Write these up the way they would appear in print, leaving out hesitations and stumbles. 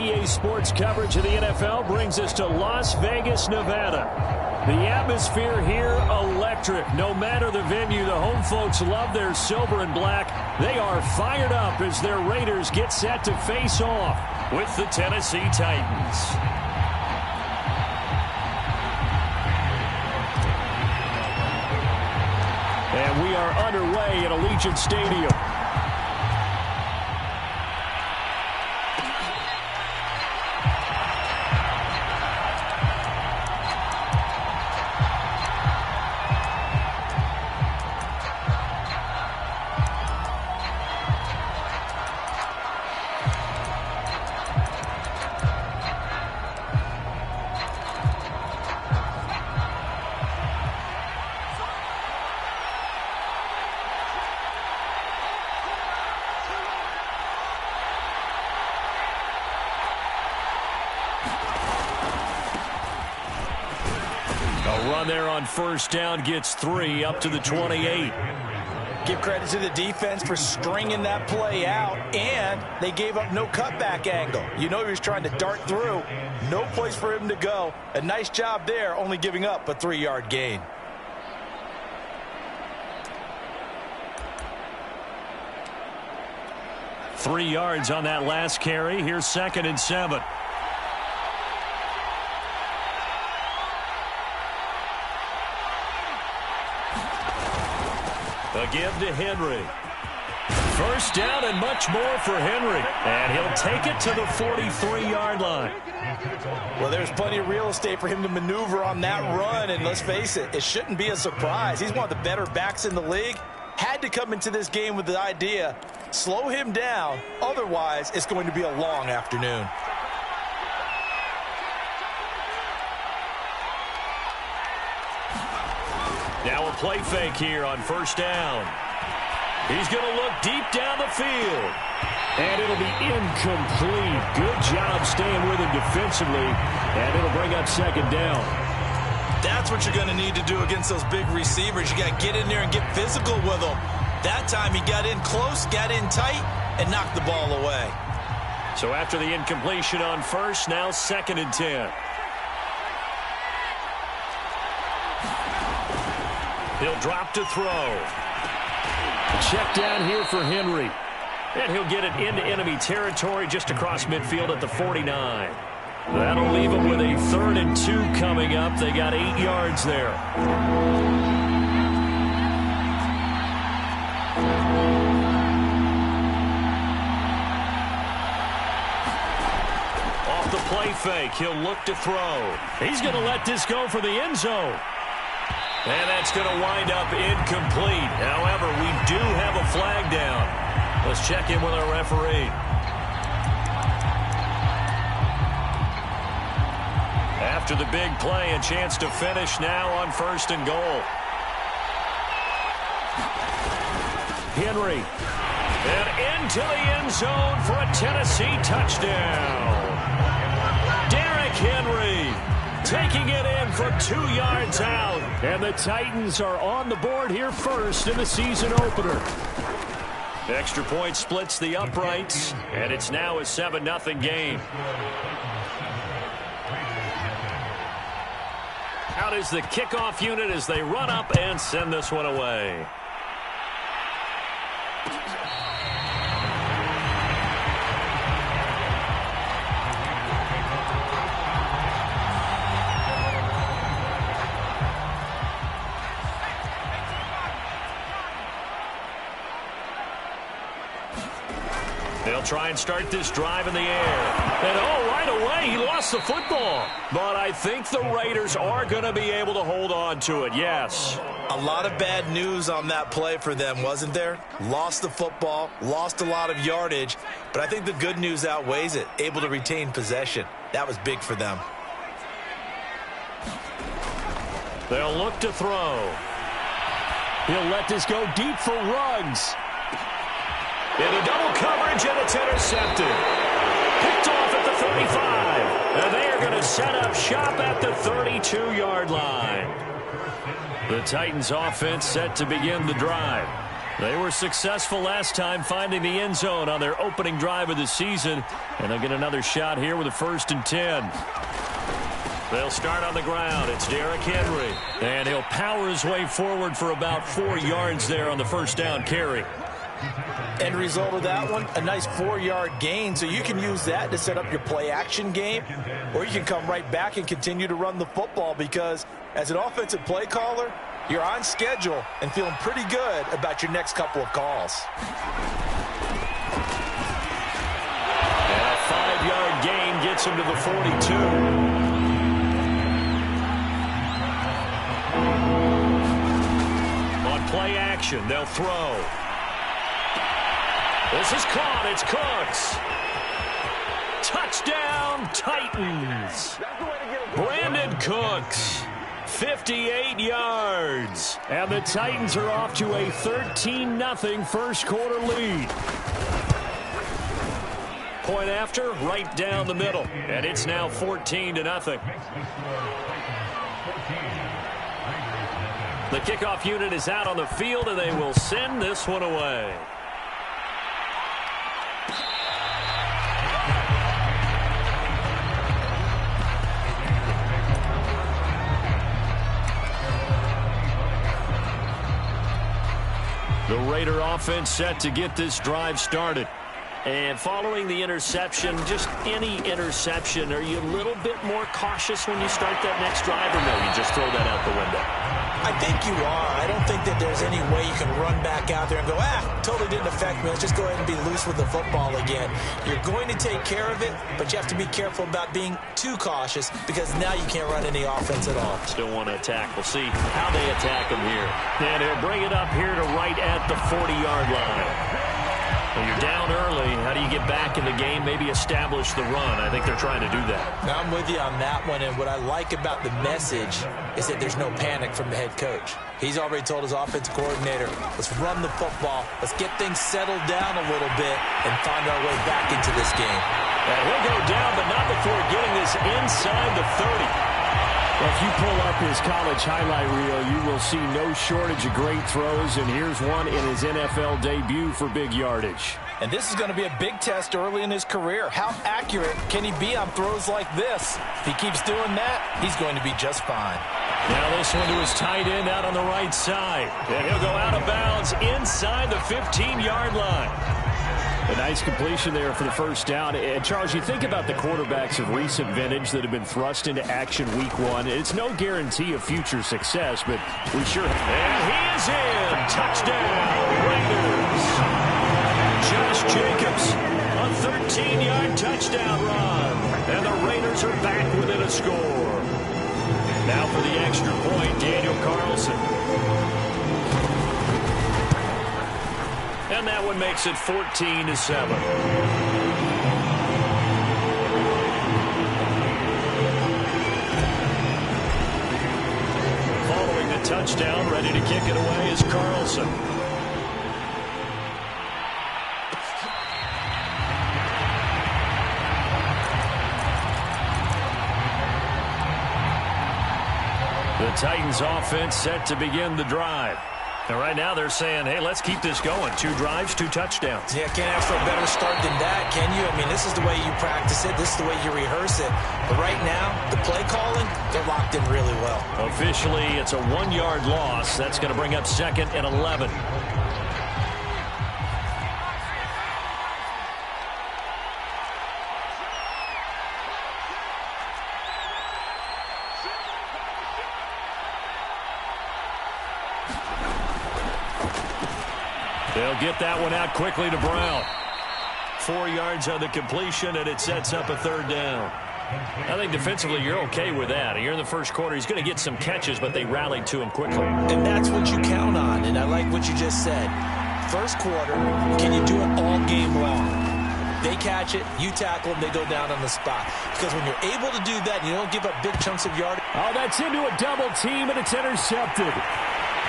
EA Sports coverage of the NFL brings us to Las Vegas, Nevada. The atmosphere here, electric. No matter the venue, the home folks love their silver and black. They are fired up as their Raiders get set to face off with the Tennessee Titans. And we are underway at Allegiant Stadium. Run there on first down gets 3 up to the 28. Give credit to the defense for stringing that play out, and they gave up no cutback angle. You know he was trying to dart through. No place for him to go. A nice job there, only giving up a 3-yard gain. Three yards on that last carry. Here's 2nd and 7. Again to Henry. First down and much more for Henry. And he'll take it to the 43-yard line. Well, there's plenty of real estate for him to maneuver on that run. And let's face it, it shouldn't be a surprise. He's one of the better backs in the league. Had to come into this game with the idea, slow him down. Otherwise, it's going to be a long afternoon. Now a play fake here on first down. He's going to look deep down the field. And it'll be incomplete. Good job staying with him defensively. And it'll bring up 2nd down. That's what you're going to need to do against those big receivers. You got to get in there and get physical with them. That time he got in close, got in tight, and knocked the ball away. So after the incompletion on first, now 2nd and 10. He'll drop to throw. Check down here for Henry. And he'll get it into enemy territory just across midfield at the 49. That'll leave him with a 3rd and 2 coming up. They got 8 yards there. Off the play fake, he'll look to throw. He's going to let this go for the end zone. And that's going to wind up incomplete. However, we do have a flag down. Let's check in with our referee. After the big play, a chance to finish now on 1st and goal. Henry. And into the end zone for a Tennessee touchdown. Derrick Henry taking it in for 2 yards out. And the Titans are on the board here first in the season opener. Extra point splits the uprights, and it's now a 7-0 game. Out is the kickoff unit as they run up and send this one away. They'll try and start this drive in the air. And right away, he lost the football. But I think the Raiders are going to be able to hold on to it, yes. A lot of bad news on that play for them, wasn't there? Lost the football, lost a lot of yardage. But I think the good news outweighs it. Able to retain possession. That was big for them. They'll look to throw. He'll let this go deep for Ruggs. Into double coverage, and it's intercepted. Picked off at the 35. And they are going to set up shop at the 32-yard line. The Titans offense set to begin the drive. They were successful last time finding the end zone on their opening drive of the season, and they'll get another shot here with a 1st and 10. They'll start on the ground. It's Derrick Henry, and he'll power his way forward for about 4 yards there on the 1st down carry. End result of that one, a nice 4-yard gain, so you can use that to set up your play-action game, or you can come right back and continue to run the football because as an offensive play caller, you're on schedule and feeling pretty good about your next couple of calls. And a 5-yard gain gets him to the 42. On play action, they'll throw. This is caught. It's Cooks. Touchdown, Titans. Brandon Cooks. 58 yards. And the Titans are off to a 13-0 first quarter lead. Point after, right down the middle. And it's now 14-0. The kickoff unit is out on the field, and they will send this one away. The Raider offense set to get this drive started. And following the interception, just any interception, are you a little bit more cautious when you start that next drive, or no, you just throw that out the window? I think you are. I don't think that there's any way you can run back out there and go, totally didn't affect me. Let's just go ahead and be loose with the football again. You're going to take care of it, but you have to be careful about being too cautious because now you can't run any offense at all. Still want to attack. We'll see how they attack them here. And he'll bring it up here to right at the 40-yard line. When you're down early, how do you get back in the game, maybe establish the run? I think they're trying to do that. Now, I'm with you on that one, and what I like about the message is that there's no panic from the head coach. He's already told his offensive coordinator, let's run the football, let's get things settled down a little bit and find our way back into this game. And he'll go down, but not before getting this inside the 30. Well, if you pull up his college highlight reel, you will see no shortage of great throws, and here's one in his NFL debut for big yardage. And this is going to be a big test early in his career. How accurate can he be on throws like this? If he keeps doing that, he's going to be just fine. Now this one to his tight end out on the right side. And he'll go out of bounds inside the 15-yard line. A nice completion there for the first down. And, Charles, you think about the quarterbacks of recent vintage that have been thrust into action week one. It's no guarantee of future success, but we sure... And he is in. Touchdown, Raiders. Josh Jacobs, a 13-yard touchdown run. And the Raiders are back within a score. Now for the extra point, Daniel Carlson. And that one makes it 14-7. Following the touchdown, ready to kick it away is Carlson. The Titans offense set to begin the drive. And right now they're saying, hey, let's keep this going. 2 drives, 2 touchdowns. Yeah, can't ask for a better start than that, can you? I mean, this is the way you practice it. This is the way you rehearse it. But right now, the play calling, they're locked in really well. Officially, it's a 1-yard loss. That's going to bring up 2nd and 11. They'll get that one out quickly to Brown. 4 yards on the completion, and it sets up a 3rd down. I think defensively you're okay with that. You're in the first quarter. He's going to get some catches, but they rallied to him quickly. And that's what you count on, and I like what you just said. First quarter, can you do it all game long? They catch it, you tackle them, they go down on the spot. Because when you're able to do that, you don't give up big chunks of yardage. Oh, that's into a double team, and it's intercepted.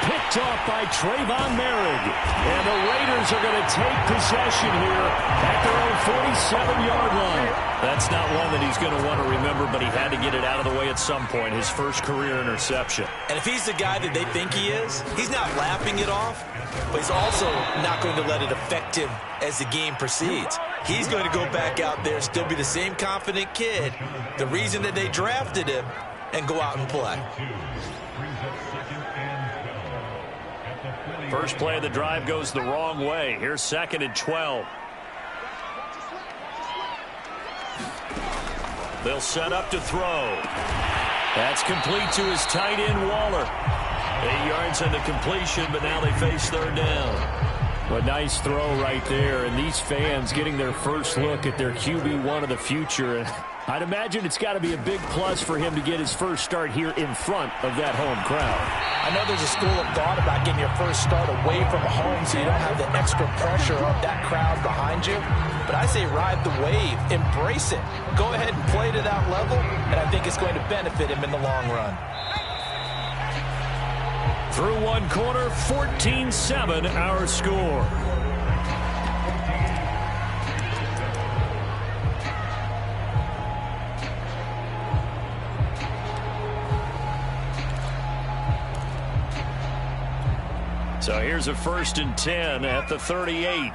Picked off by Trayvon Merritt. And the Raiders are going to take possession here at their own 47-yard line. That's not one that he's going to want to remember, but he had to get it out of the way at some point. His first career interception. And if he's the guy that they think he is, he's not laughing it off, but he's also not going to let it affect him as the game proceeds. He's going to go back out there, still be the same confident kid, the reason that they drafted him, and go out and play. First play of the drive goes the wrong way. Here's 2nd and 12. They'll set up to throw. That's complete to his tight end, Waller. 8 yards on the completion, but now they face 3rd down. A nice throw right there, and these fans getting their first look at their QB1 of the future. I'd imagine it's got to be a big plus for him to get his first start here in front of that home crowd. I know there's a school of thought about getting your first start away from home so you don't have the extra pressure of that crowd behind you. But I say ride the wave. Embrace it. Go ahead and play to that level, and I think it's going to benefit him in the long run. Through one quarter, 14-7 our score. So here's a 1st and 10 at the 38.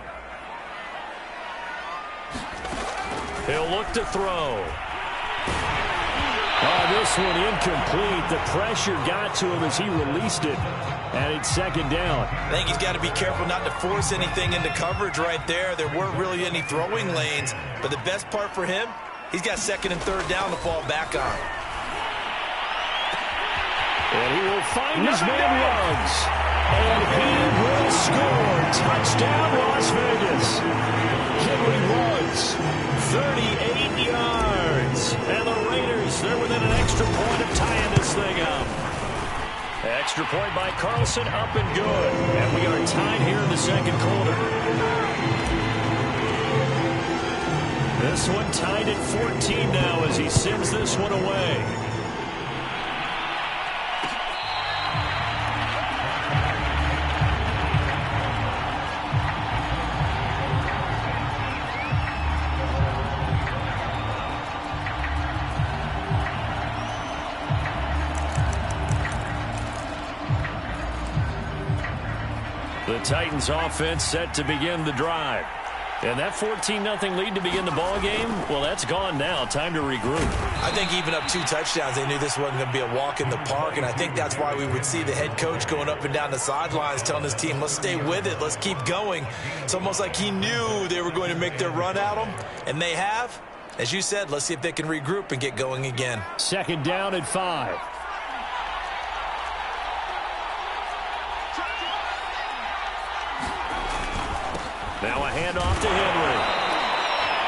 He'll look to throw. Oh, this one incomplete. The pressure got to him as he released it. And it's 2nd down. I think he's got to be careful not to force anything into coverage right there. There weren't really any throwing lanes. But the best part for him, he's got 2nd and 3rd down to fall back on. And he will find his man Ruggs. And he will score. Touchdown, Las Vegas. Henry Ruggs, 38 yards. And the Raiders, they're within an extra point of tying this thing up. Extra point by Carlson, up and good. And we are tied here in the 2nd quarter. This one tied at 14 now as he sends this one away. The Titans offense set to begin the drive. And that 14-0 lead to begin the ball game, well, that's gone now. Time to regroup. I think even up 2 touchdowns, they knew this wasn't going to be a walk in the park, and I think that's why we would see the head coach going up and down the sidelines telling his team, let's stay with it, let's keep going. It's almost like he knew they were going to make their run at him, and they have. As you said, let's see if they can regroup and get going again. 2nd down at 5. Now a handoff to Henry.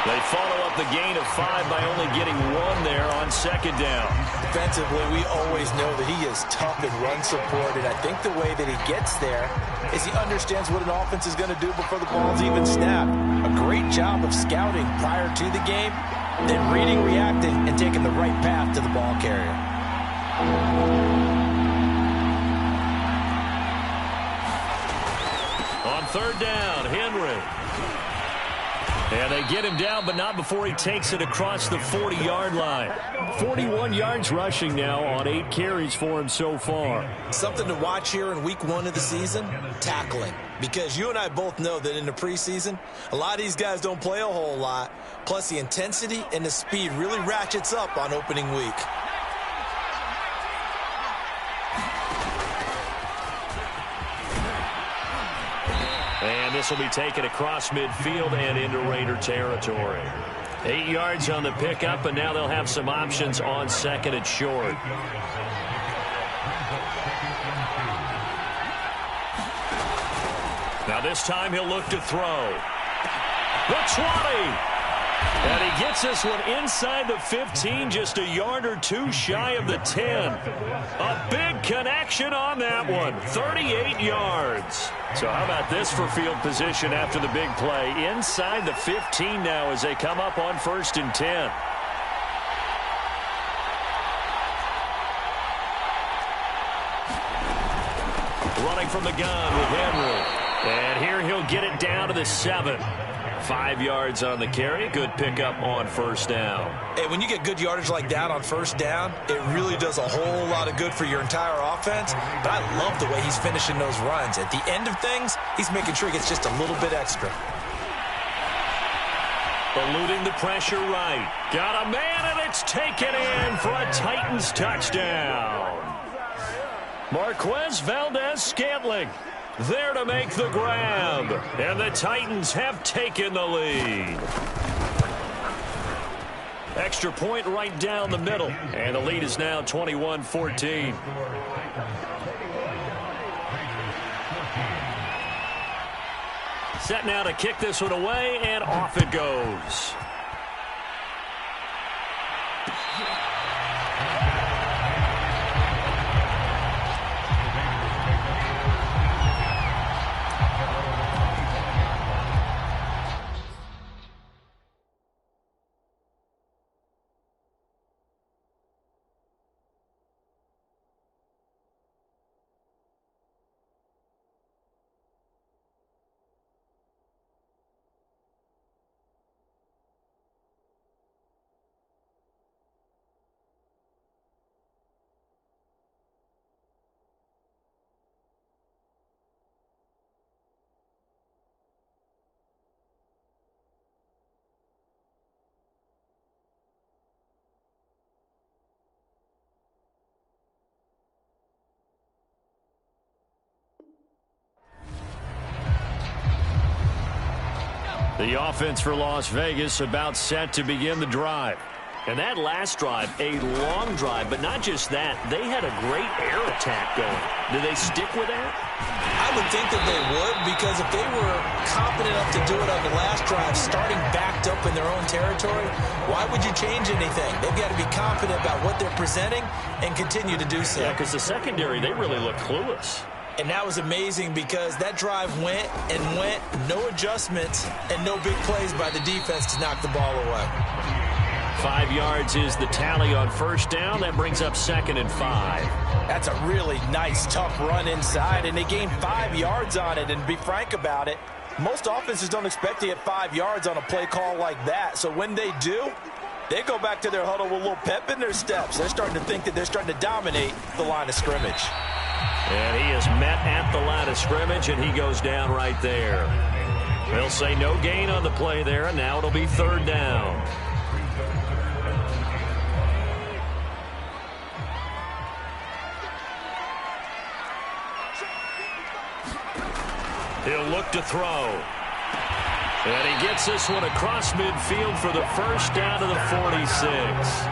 They follow up the gain of 5 by only getting 1 there on 2nd down. Defensively, we always know that he is tough in run support, and I think the way that he gets there is he understands what an offense is going to do before the ball's even snapped. A great job of scouting prior to the game, then reading, reacting, and taking the right path to the ball carrier. On 3rd down, Henry. And they get him down, but not before he takes it across the 40-yard line. 41 yards rushing now on 8 carries for him so far. Something to watch here in week 1 of the season, tackling. Because you and I both know that in the preseason, a lot of these guys don't play a whole lot. Plus, the intensity and the speed really ratchets up on opening week. And this will be taken across midfield and into Raider territory. 8 yards on the pickup, and now they'll have some options on 2nd and short. Now this time he'll look to throw. The 20. And he gets this one inside the 15, just a yard or 2 shy of the 10. A big connection on that one, 38 yards. So how about this for field position after the big play? Inside the 15 now as they come up on 1st and 10. Running from the gun with Henry. And here he'll get it down to the 7. 5 yards on the carry. Good pickup on first down. And when you get good yardage like that on first down, it really does a whole lot of good for your entire offense. But I love the way he's finishing those runs. At the end of things, he's making sure he gets just a little bit extra. Eluding the pressure right. Got a man, and it's taken in for a Titans touchdown. Marquez Valdez-Scantling there to make the grab. And the Titans have taken the lead. Extra point right down the middle. And the lead is now 21-14. Set now to kick this one away, and off it goes. The offense for Las Vegas about set to begin the drive. And that last drive, a long drive, but not just that. They had a great air attack going. Do they stick with that? I would think that they would, because if they were confident enough to do it on the last drive, starting backed up in their own territory, why would you change anything? They've got to be confident about what they're presenting and continue to do so. Yeah, because the secondary, they really look clueless. And that was amazing because that drive went and went, no adjustments, and no big plays by the defense to knock the ball away. 5 yards is the tally on first down. That brings up 2nd and 5. That's a really nice, tough run inside, and they gained 5 yards on it. And to be frank about it, most offenses don't expect to get 5 yards on a play call like that. So when they do, they go back to their huddle with a little pep in their steps. They're starting to think that they're starting to dominate the line of scrimmage. And he is met at the line of scrimmage, and he goes down right there. They'll say no gain on the play there, and now it'll be 3rd down. He'll look to throw. And he gets this one across midfield for the first down to the 46.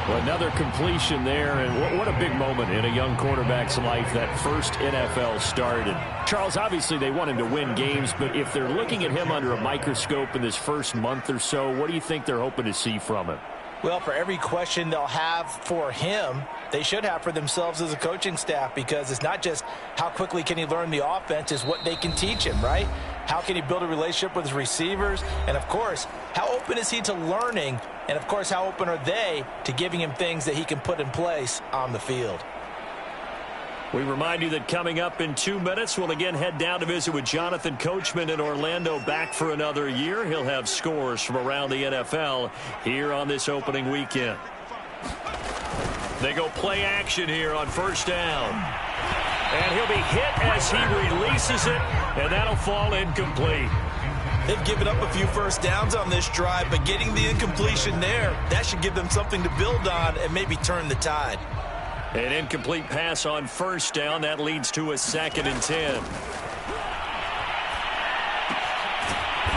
Well, another completion there, and what a big moment in a young quarterback's life, that first NFL start. And Charles, obviously they want him to win games, but if they're looking at him under a microscope in this first month or so, what do you think they're hoping to see from him? Well, for every question they'll have for him, they should have for themselves as a coaching staff, because it's not just how quickly can he learn the offense, it's what they can teach him, right? How can he build a relationship with his receivers? And, of course, how open is he to learning? And, of course, how open are they to giving him things that he can put in place on the field? We remind you that coming up in 2 minutes, we'll again head down to visit with Jonathan Coachman in Orlando, back for another year. He'll have scores from around the NFL here on this opening weekend. They go play action here on first down. And he'll be hit as he releases it, and that'll fall incomplete. They've given up a few first downs on this drive, but getting the incompletion there, that should give them something to build on and maybe turn the tide. An incomplete pass on first down. That leads to a 2nd and 10.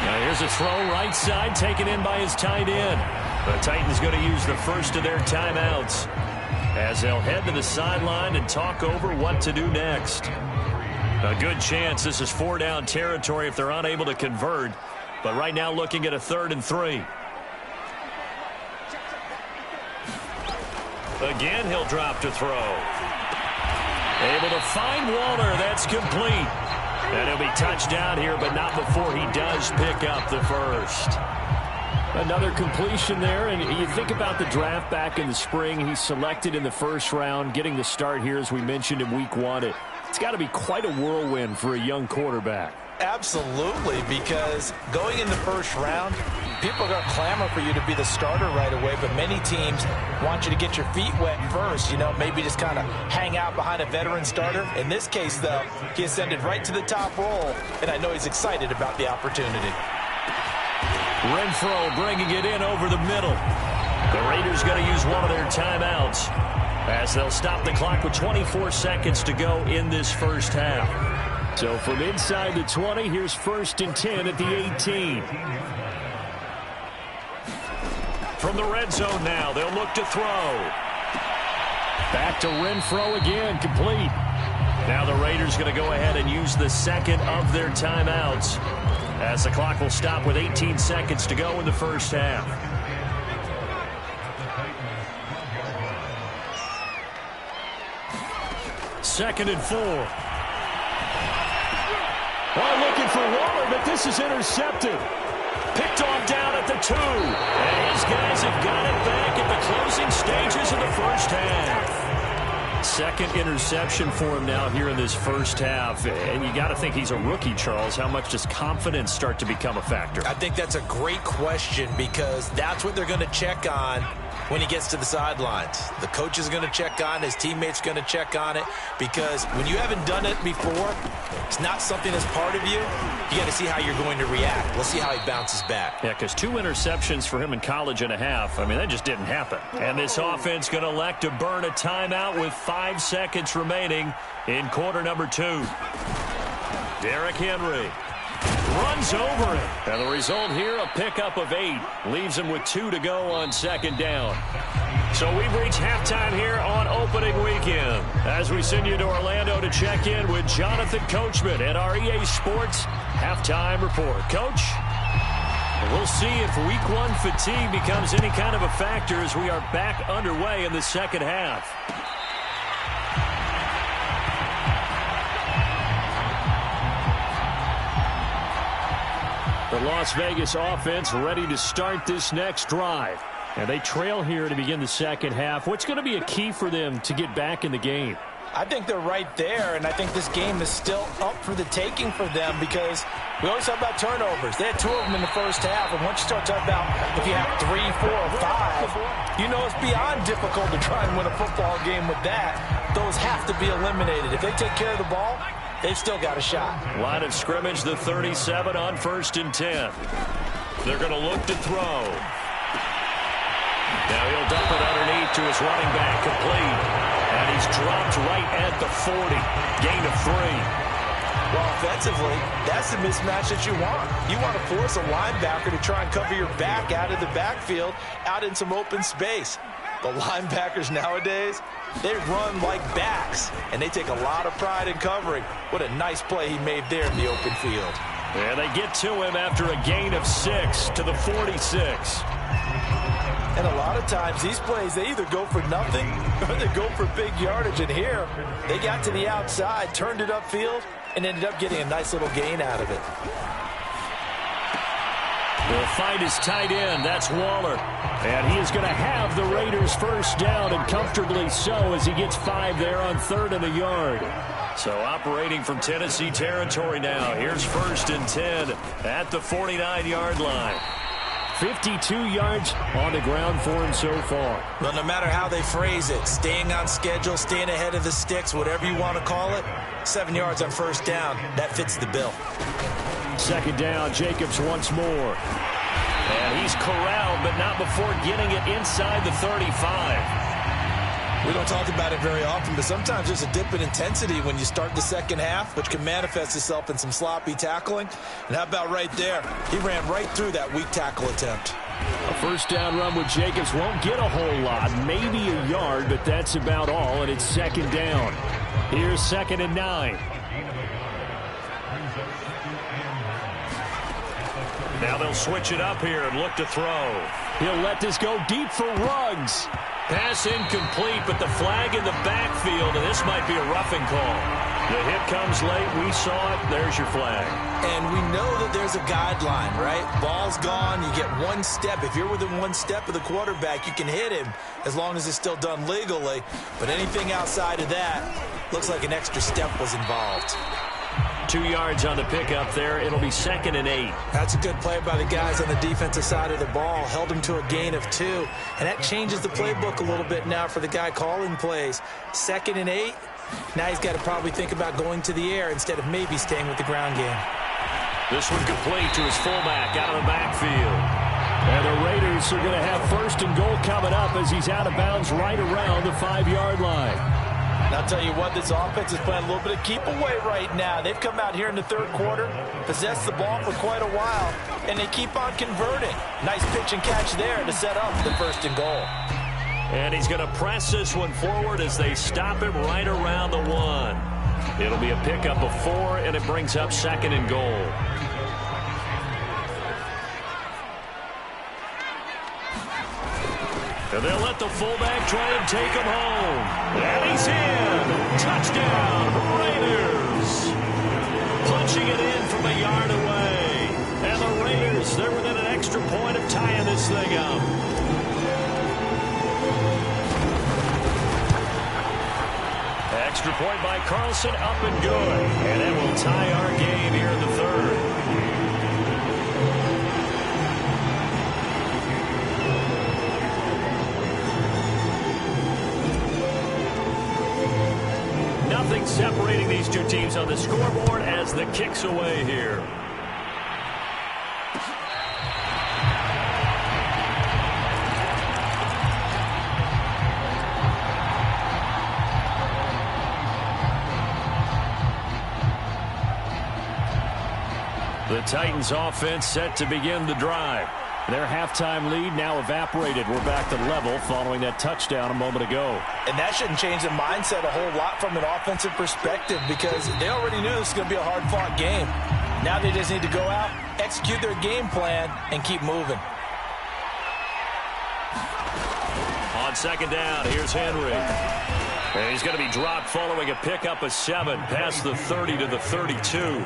Now here's a throw right side, taken in by his tight end. The Titans going to use the first of their timeouts as they'll head to the sideline and talk over what to do next. A good chance this is 4-down territory if they're unable to convert. But right now looking at a 3rd and 3. Again, he'll drop to throw. Able to find Walter. That's complete. And he'll be touchdown here, but not before he does pick up the first. Another completion there, and you think about the draft back in the spring. He's selected in the first round, getting the start here, as we mentioned, in week 1 at It's got to be quite a whirlwind for a young quarterback. Absolutely, because going in the first round, people are going to clamor for you to be the starter right away, but many teams want you to get your feet wet first, maybe just kind of hang out behind a veteran starter. In this case, though, he ascended right to the top role, and I know he's excited about the opportunity. Renfro bringing it in over the middle. The Raiders going to use one of their timeouts as they'll stop the clock with 24 seconds to go in this first half. So from inside the 20, here's 1st and 10 at the 18. From the red zone now, they'll look to throw. Back to Renfro again, complete. Now the Raiders going to go ahead and use the second of their timeouts as the clock will stop with 18 seconds to go in the first half. Second and 4. Looking for Waller, but this is intercepted. Picked off down at the 2. And his guys have got it back at the closing stages of the first half. Second interception for him now here in this first half. And you got to think he's a rookie, Charles. How much does confidence start to become a factor? I think that's a great question because that's what they're going to check on when he gets to the sidelines. The coach is going to check on it. His teammates are going to check on it because when you haven't done it before, it's not something that's part of you. You got to see how you're going to react. Let's see how he bounces back. Yeah, because 2 interceptions for him in college and a half. I mean, that just didn't happen. And this offense going to elect to burn a timeout with 5 seconds remaining in quarter number 2. Derrick Henry runs over it. And the result here, a pickup of 8. Leaves him with 2 to go on second down. So we've reached halftime here on opening weekend as we send you to Orlando to check in with Jonathan Coachman at our EA Sports Halftime Report. Coach, we'll see if Week 1 fatigue becomes any kind of a factor as we are back underway in the second half. The Las Vegas offense ready to start this next drive. And they trail here to begin the second half. What's going to be a key for them to get back in the game? I think they're right there, and I think this game is still up for the taking for them because we always talk about turnovers. They had 2 of them in the first half, and once you start talking about if you have 3, 4, or 5, you know it's beyond difficult to try and win a football game with that. Those have to be eliminated. If they take care of the ball, they've still got a shot. Line of scrimmage, the 37 on 1st and 10. They're going to look to throw. Now he'll dump it underneath to his running back, complete. And he's dropped right at the 40. Gain of 3. Well, offensively, that's the mismatch that you want. You want to force a linebacker to try and cover your back out of the backfield, out in some open space. The linebackers nowadays, they run like backs, and they take a lot of pride in covering. What a nice play he made there in the open field. And they get to him after a gain of 6 to the 46. And a lot of times, these plays, they either go for nothing or they go for big yardage. And here, they got to the outside, turned it upfield, and ended up getting a nice little gain out of it. They'll find his tight end. That's Waller. And he is going to have the Raiders first down, and comfortably so as he gets 5 there on 3rd and a yard. So operating from Tennessee territory now. Here's 1st and 10 at the 49-yard line. 52 yards on the ground for him so far. Well, no matter how they phrase it, staying on schedule, staying ahead of the sticks, whatever you want to call it, 7 yards on 1st down, that fits the bill. 2nd down, Jacobs once more. And he's corralled, but not before getting it inside the 35. We don't talk about it very often, but sometimes there's a dip in intensity when you start the second half, which can manifest itself in some sloppy tackling. And how about right there? He ran right through that weak tackle attempt. A 1st down run with Jacobs won't get a whole lot, maybe a yard, but that's about all, and it's 2nd down. Here's 2nd and 9. Now they'll switch it up here and look to throw. He'll let this go deep for Ruggs. Pass incomplete, but the flag in the backfield, and this might be a roughing call. The hit comes late. We saw it. There's your flag. And we know that there's a guideline, right? Ball's gone. You get 1 step. If you're within 1 step of the quarterback, you can hit him as long as it's still done legally. But anything outside of that, Looks like an extra step was involved. 2 yards on the pickup there. It'll be 2nd and 8. That's a good play by the guys on the defensive side of the ball. Held him to a gain of 2. And that changes the playbook a little bit now for the guy calling plays. 2nd and 8. Now he's got to probably think about going to the air instead of maybe staying with the ground game. This one complete to his fullback out of the backfield. And the Raiders are going to have 1st and goal coming up as he's out of bounds right around the 5-yard line. And I'll tell you what, this offense is playing a little bit of keep away right now. They've come out here in the 3rd quarter, possessed the ball for quite a while, and they keep on converting. Nice pitch and catch there to set up the 1st and goal. And he's going to press this one forward as they stop him right around the 1. It'll be a pickup of 4, and it brings up 2nd and goal. And they'll let the fullback try and take him home. And he's in. Touchdown, Raiders. Punching it in from a yard away. And the Raiders, they're within an extra point of tying this thing up. Extra point by Carlson, up and good. And it will tie our game here in the 3rd. Nothing separating these two teams on the scoreboard as the kick's away here. The Titans offense set to begin the drive. Their halftime lead now evaporated. We're back to level following that touchdown a moment ago. And that shouldn't change the mindset a whole lot from an offensive perspective because they already knew this was going to be a hard-fought game. Now they just need to go out, execute their game plan, and keep moving. On 2nd down, here's Henry. And he's going to be dropped following a pickup of 7 past the 30 to the 32.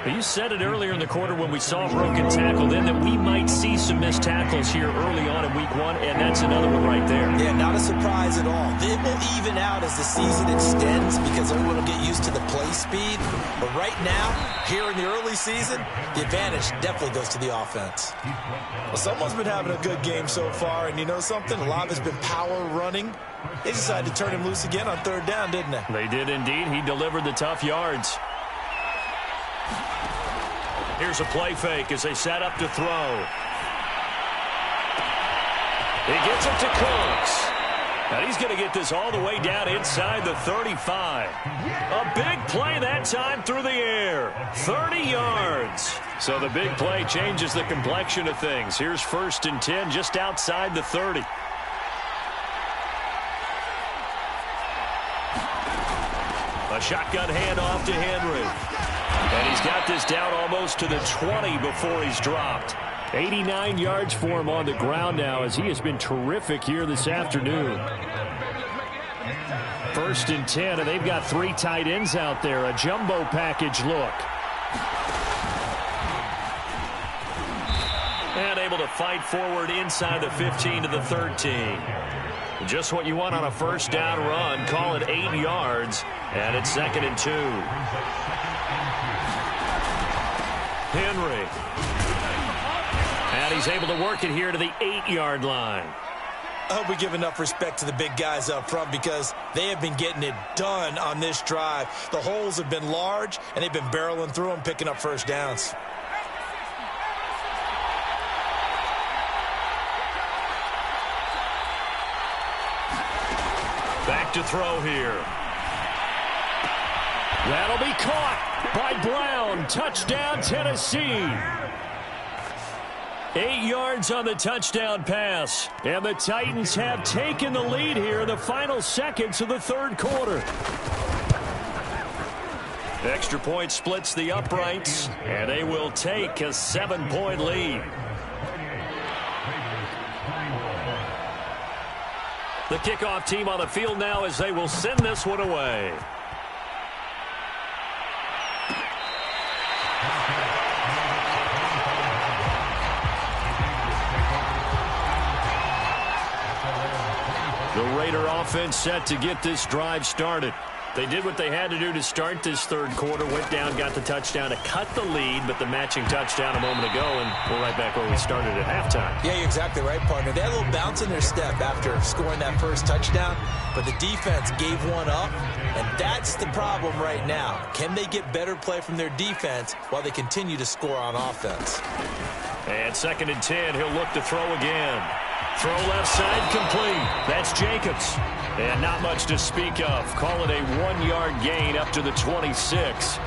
You said it earlier in the quarter when we saw a broken tackle then that we might see some missed tackles here early on in week 1, and that's another one right there. Yeah, not a surprise at all. It will even out as the season extends because everyone will get used to the play speed. But right now, here in the early season, the advantage definitely goes to the offense. Well, someone's been having a good game so far, and you know something? A lot of it's been power running. They decided to turn him loose again on 3rd down, didn't they? They did indeed. He delivered the tough yards. Here's a play fake as they set up to throw. He gets it to Cooks. And he's going to get this all the way down inside the 35. A big play that time through the air. 30 yards. So the big play changes the complexion of things. Here's 1st and 10 just outside the 30. A shotgun handoff to Henry. And he's got this down almost to the 20 before he's dropped. 89 yards for him on the ground now as he has been terrific here this afternoon. 1st and 10, and they've got 3 tight ends out there. A jumbo package look. And able to fight forward inside the 15 to the 13. Just what you want on a 1st down run. Call it 8 yards, and it's 2nd and 2. Henry. And he's able to work it here to the 8-yard line. I hope we give enough respect to the big guys up front because they have been getting it done on this drive. The holes have been large, and they've been barreling through them, picking up 1st downs. Back to throw here. That'll be caught by Brown. Touchdown, Tennessee. 8 yards on the touchdown pass. And the Titans have taken the lead here in the final seconds of the 3rd quarter. Extra point splits the uprights, and they will take a 7-point lead. The kickoff team on the field now as they will send this one away. The Raider offense set to get this drive started. They did what they had to do to start this third quarter. Went down, got the touchdown to cut the lead, but the matching touchdown a moment ago, and we're right back where we started at halftime. Yeah, you're exactly right, partner. They had a little bounce in their step after scoring that first touchdown, but the defense gave one up, and that's the problem right now. Can they get better play from their defense while they continue to score on offense? And 2nd and 10, he'll look to throw again. Throw left side complete. That's Jacobs. And not much to speak of. Call it a 1-yard gain up to the 26.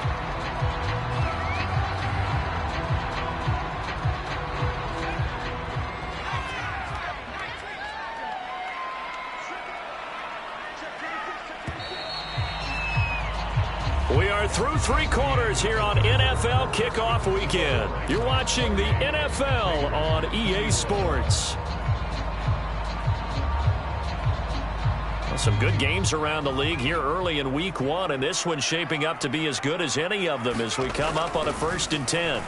We are through 3 quarters here on NFL Kickoff Weekend. You're watching the NFL on EA Sports. Some good games around the league here early in Week 1, and this one's shaping up to be as good as any of them as we come up on a 1st and 10.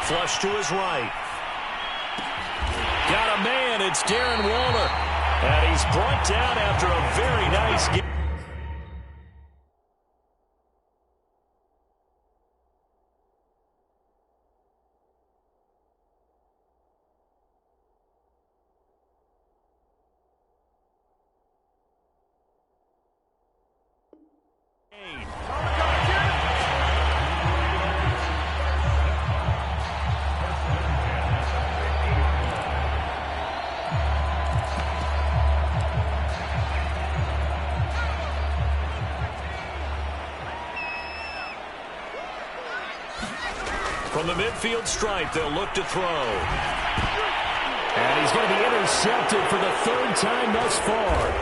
Flush to his right. Got a man, it's Darren Waller. And he's brought down after a very nice game. From the midfield stripe, they'll look to throw. And he's going to be intercepted for the 3rd time thus far.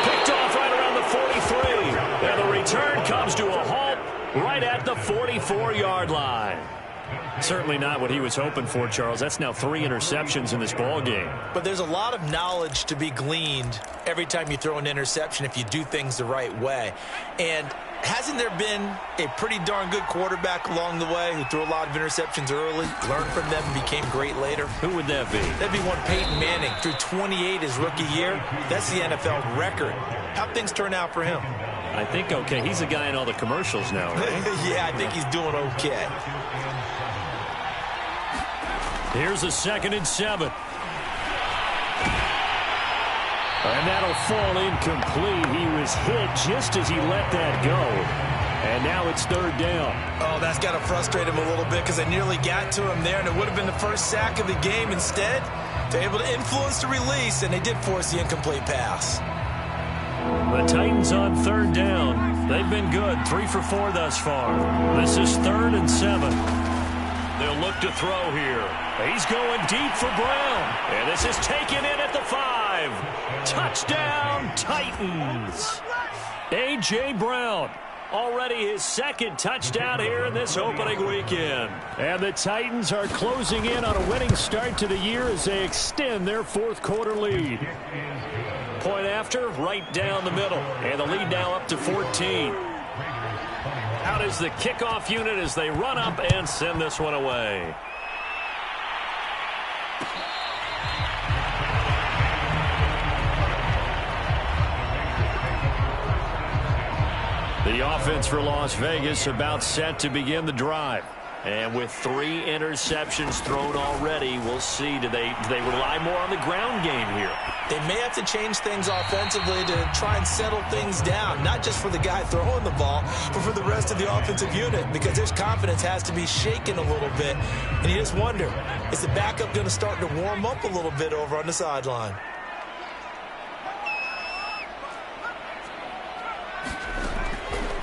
Picked off right around the 43. And the return comes to a halt right at the 44-yard line. Certainly not what he was hoping for, Charles. That's now 3 interceptions in this ball game. But there's a lot of knowledge to be gleaned every time you throw an interception if you do things the right way. And hasn't there been a pretty darn good quarterback along the way who threw a lot of interceptions early, learned from them, and became great later? Who would that be? That'd be one Peyton Manning. Threw 28 his rookie year. That's the NFL record. How'd things turn out for him? I think okay. He's a guy in all the commercials now, right? Yeah, I think he's doing okay. Here's a 2nd and 7. And that'll fall incomplete. He was hit just as he let that go. And now it's 3rd down. Oh, that's got to frustrate him a little bit because they nearly got to him there, and it would have been the first sack of the game. Instead, they're able to influence the release, and they did force the incomplete pass. The Titans on 3rd down. They've been good, 3 for 4 thus far. This is 3rd and 7. They'll look to throw here. He's going deep for Brown. And this is taken in at the 5. Touchdown, Titans. A.J. Brown. Already his 2nd touchdown here in this opening weekend. And the Titans are closing in on a winning start to the year as they extend their 4th quarter lead. Point after, right down the middle. And the lead now up to 14. Out is the kickoff unit as they run up and send this one away. The offense for Las Vegas about set to begin the drive. And with 3 interceptions thrown already, we'll see. Do they rely more on the ground game here? They may have to change things offensively to try and settle things down, not just for the guy throwing the ball, but for the rest of the offensive unit, because his confidence has to be shaken a little bit. And you just wonder, is the backup going to start to warm up a little bit over on the sideline?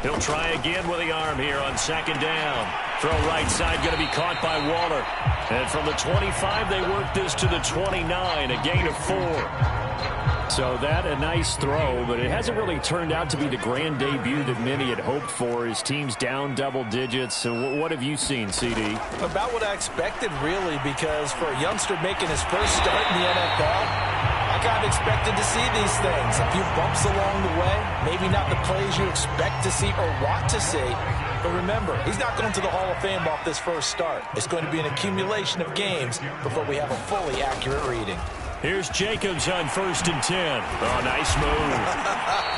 He'll try again with the arm here on 2nd down. Throw right side, going to be caught by Waller. And from the 25, they work this to the 29, a gain of 4. So that a nice throw, but it hasn't really turned out to be the grand debut that many had hoped for. His team's down double digits. So what have you seen, CD? About what I expected, really, because for a youngster making his first start in the NFL, I kind of expected to see these things. A few bumps along the way, maybe not the plays you expect to see or want to see. But remember, he's not going to the Hall of Fame off this first start. It's going to be an accumulation of games before we have a fully accurate reading. Here's Jacobs on 1st and 10. Oh, nice move.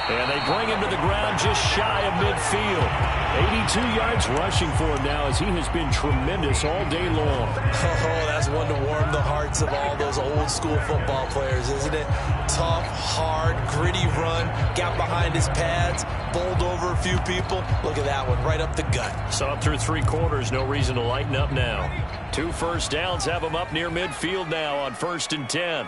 And they bring him to the ground just shy of midfield. 82 yards rushing for him now as he has been tremendous all day long. Oh, that's one to warm the hearts of all those old school football players, isn't it? Tough, hard, gritty run. Got behind his pads, bowled over a few people. Look at that one, right up the gut. Saw him through 3 quarters. No reason to lighten up now. 2 first downs have him up near midfield now on 1st and 10.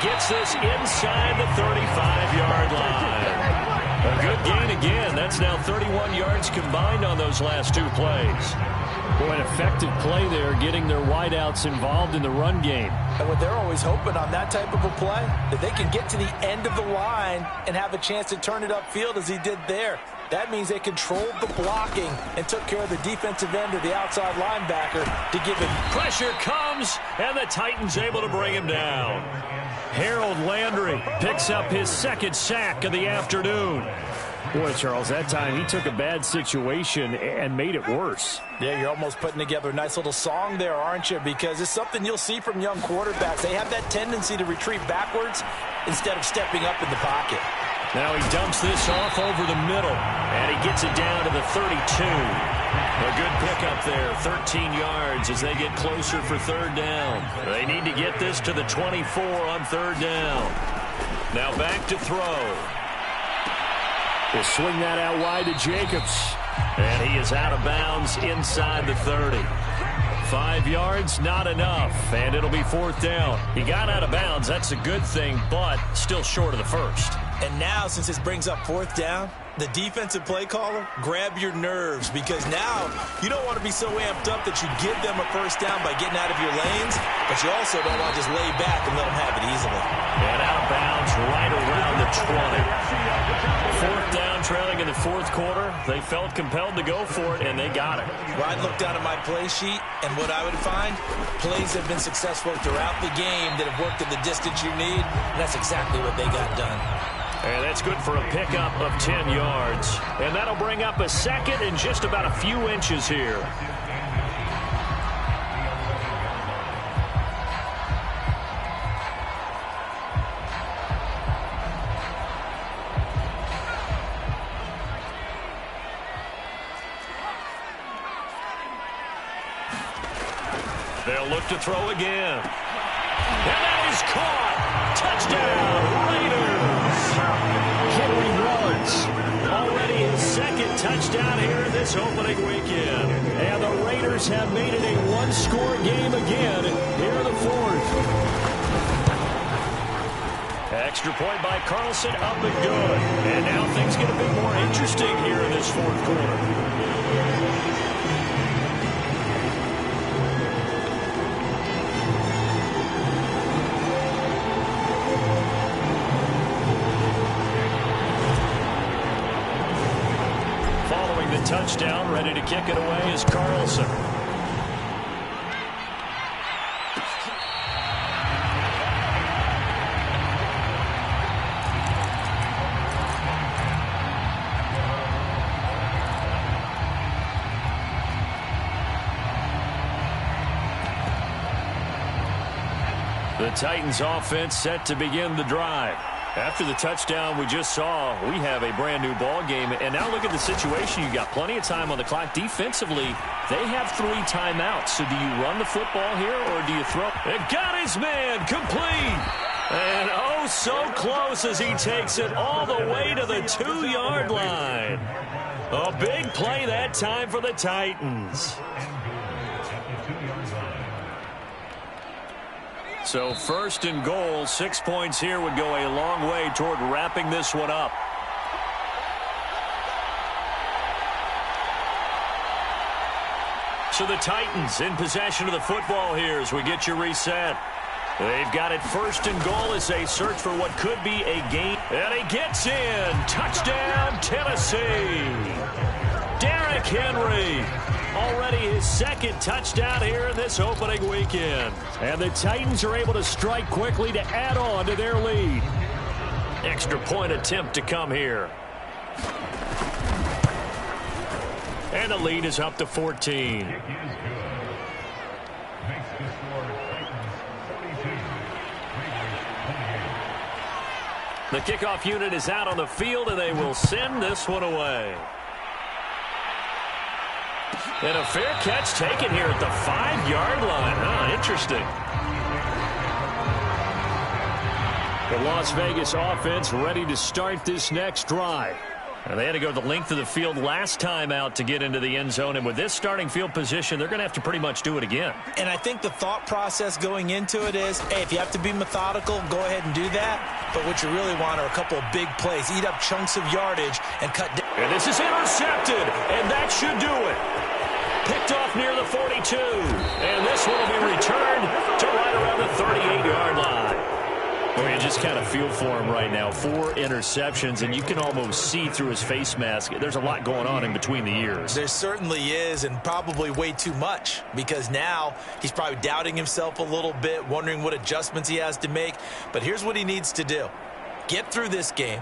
Gets this inside the 35-yard line. A good gain again. That's now 31 yards combined on those last 2 plays. Boy, an effective play there, getting their wideouts involved in the run game. And what they're always hoping on that type of a play, that they can get to the end of the line and have a chance to turn it upfield as he did there. That means they controlled the blocking and took care of the defensive end or the outside linebacker to give him. Pressure comes, and the Titans able to bring him down. Harold Landry picks up his 2nd sack of the afternoon. Boy, Charles, that time he took a bad situation and made it worse. Yeah, you're almost putting together a nice little song there, aren't you? Because it's something you'll see from young quarterbacks. They have that tendency to retreat backwards instead of stepping up in the pocket. Now he dumps this off over the middle, and he gets it down to the 32. A good pickup there, 13 yards as they get closer for 3rd down. They need to get this to the 24 on 3rd down. Now back to throw. He'll swing that out wide to Jacobs, and he is out of bounds inside the 30. 5 yards, not enough, and it'll be 4th down. He got out of bounds, that's a good thing, but still short of the 1st. And now, since this brings up 4th down, the defensive play caller, grab your nerves, because now you don't want to be so amped up that you give them a 1st down by getting out of your lanes, but you also don't want to just lay back and let them have it easily. And out of bounds right around the 20. 4th down, trailing in the 4th quarter. They felt compelled to go for it, and they got it. Well, I'd look down at my play sheet, and what I would find, plays have been successful throughout the game that have worked at the distance you need, and that's exactly what they got done. And that's good for a pickup of 10 yards. And that'll bring up a 2nd and just about a few inches here. They'll look to throw again. And that is caught. Touchdown, Raiders. Henry runs. Already his 2nd touchdown here in this opening weekend. And the Raiders have made it a 1-score game again here in the 4th. Extra point by Carlson, up and good. And now things get a bit more interesting here in this 4th quarter. Touchdown, ready to kick it away is Carlson. The Titans offense set to begin the drive. After the touchdown we just saw, we have a brand new ball game. And now look at the situation. You got plenty of time on the clock. Defensively, they have 3 timeouts. So do you run the football here or do you throw? It got his man complete. And oh, so close as he takes it all the way to the 2-yard line. A big play that time for the Titans. So 1st and goal, 6 points here would go a long way toward wrapping this one up. So the Titans in possession of the football here as we get you reset. They've got it 1st and goal as they search for what could be a gain. And he gets in. Touchdown, Tennessee. Derrick Henry. Already his 2nd touchdown here in this opening weekend. And the Titans are able to strike quickly to add on to their lead. Extra point attempt to come here. And the lead is up to 14. The kickoff unit is out on the field, and they will send this one away. And a fair catch taken here at the 5-yard line. Interesting. The Las Vegas offense ready to start this next drive. And they had to go the length of the field last time out to get into the end zone. And with this starting field position, they're going to have to pretty much do it again. And I think the thought process going into it is, hey, if you have to be methodical, go ahead and do that. But what you really want are a couple of big plays. Eat up chunks of yardage and cut down. And this is intercepted, and that should do it. Picked off near the 42. And this one will be returned to right around the 38-yard line. Well, you just kind of feel for him right now. 4 interceptions, and you can almost see through his face mask. There's a lot going on in between the ears. There certainly is, and probably way too much, because now he's probably doubting himself a little bit, wondering what adjustments he has to make. But here's what he needs to do. Get through this game,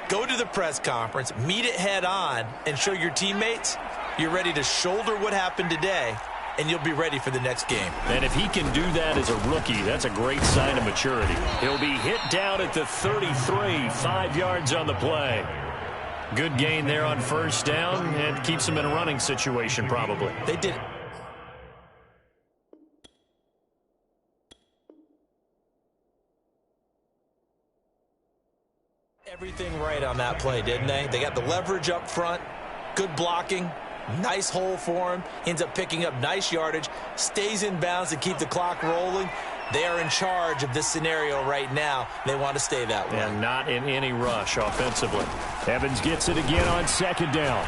go to the press conference, meet it head on, and show your teammates you're ready to shoulder what happened today, and you'll be ready for the next game. And if he can do that as a rookie, that's a great sign of maturity. He'll be hit down at the 33, 5 yards on the play. Good gain there on first down, and keeps him in a running situation probably. They did. Everything right on that play, didn't they? They got the leverage up front, good blocking. Nice hole for him. Ends up picking up nice yardage. Stays in bounds to keep the clock rolling. They are in charge of this scenario right now. They want to stay that way. And not in any rush offensively. Evans gets it again on second down.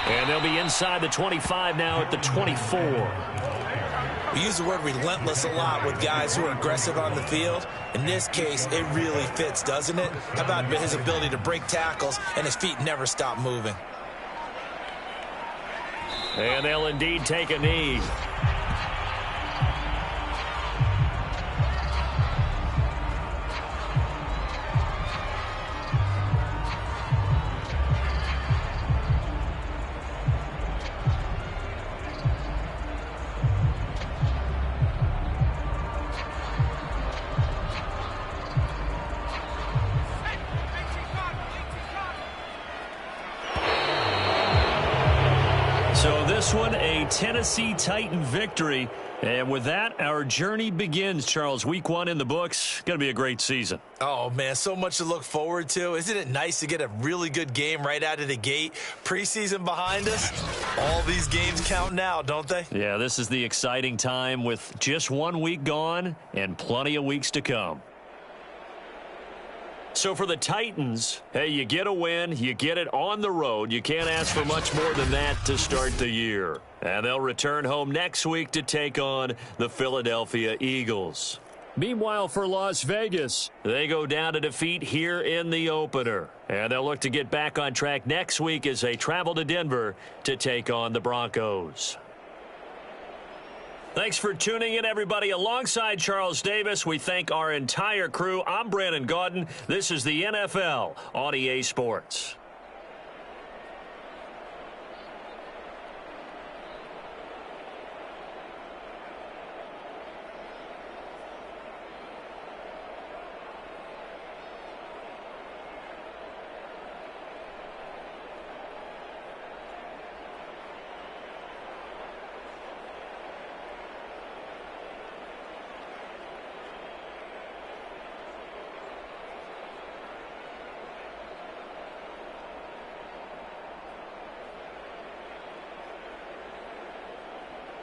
And they'll be inside the 25 now at the 24. We use the word relentless a lot with guys who are aggressive on the field. In this case, it really fits, doesn't it? How about his ability to break tackles and his feet never stop moving? And they'll indeed take a knee. So this one, a Tennessee Titan victory. And with that, our journey begins, Charles. Week 1 in the books. Going to be a great season. Oh, man, so much to look forward to. Isn't it nice to get a really good game right out of the gate? Preseason behind us. All these games count now, don't they? Yeah, this is the exciting time with just 1 week gone and plenty of weeks to come. So for the Titans, hey, you get a win, you get it on the road. You can't ask for much more than that to start the year. And they'll return home next week to take on the Philadelphia Eagles. Meanwhile, for Las Vegas, they go down to defeat here in the opener. And they'll look to get back on track next week as they travel to Denver to take on the Broncos. Thanks for tuning in, everybody. Alongside Charles Davis, we thank our entire crew. I'm Brandon Gaudin. This is the NFL on EA Sports.